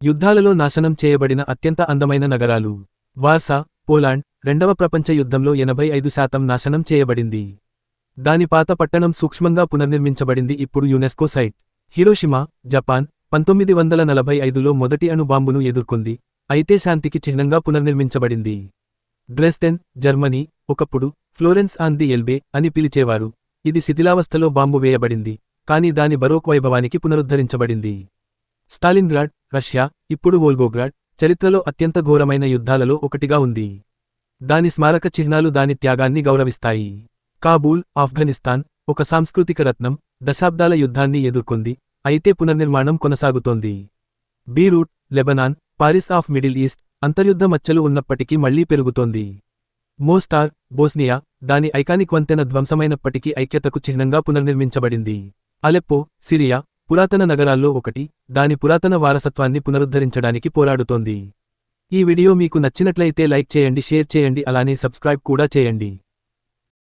యుద్ధాలలో నాశనం చేయబడిన అత్యంత అందమైన నగరాలు. వార్సా, పోలాండ్, రెండవ ప్రపంచ యుద్ధంలో 85% నాశనం చేయబడింది. దాని పాత పట్టణం సూక్ష్మంగా పునర్నిర్మించబడింది, ఇప్పుడు యునెస్కో సైట్. హిరోషిమా, జపాన్, 1945లో మొదటి అణు బాంబును ఎదుర్కొంది, అయితే శాంతికి చిహ్నంగా పునర్నిర్మించబడింది. డ్రెస్డెన్, జర్మనీ, ఒకప్పుడు ఫ్లోరెన్స్ ఆన్ ది ఎల్బే అని పిలిచేవారు. ఇది శిథిలావస్థలో బాంబు వేయబడింది, కానీ దాని బరోక్ వైభవానికి పునరుద్ధరించబడింది. స్టాలిన్గ్రాడ్, రష్యా, ఇప్పుడు వోల్గోగ్రాడ్, చరిత్రలో అత్యంత ఘోరమైన యుద్ధాలలో ఒకటిగా ఉంది. దాని స్మారక చిహ్నాలు దాని త్యాగాన్ని గౌరవిస్తాయి. కాబూల్, ఆఫ్ఘనిస్తాన్, ఒక సాంస్కృతిక రత్నం, దశాబ్దాల యుద్ధాన్ని ఎదుర్కొంది, అయితే పునర్నిర్మాణం కొనసాగుతోంది. Beirut, Lebanon, Paris of Middle East, అంతర్యుద్ధ మచ్చలు ఉన్నప్పటికీ మళ్లీ పెరుగుతోంది. మోస్టార్, బోస్నియా, దాని ఐకానిక్ వంతెన ధ్వంసమైనప్పటికీ ఐక్యతకు చిహ్నంగా పునర్నిర్మించబడింది. అలెప్పో, సిరియా, పురాతన నగరాల్లో ఒకటి, దాని పురాతన వారసత్వాన్ని పునరుద్ధరించడానికి పోరాడుతోంది. ఈ వీడియో మీకు నచ్చినట్లయితే లైక్ చేయండి, షేర్ చేయండి, అలానే సబ్స్క్రైబ్ కూడా చేయండి.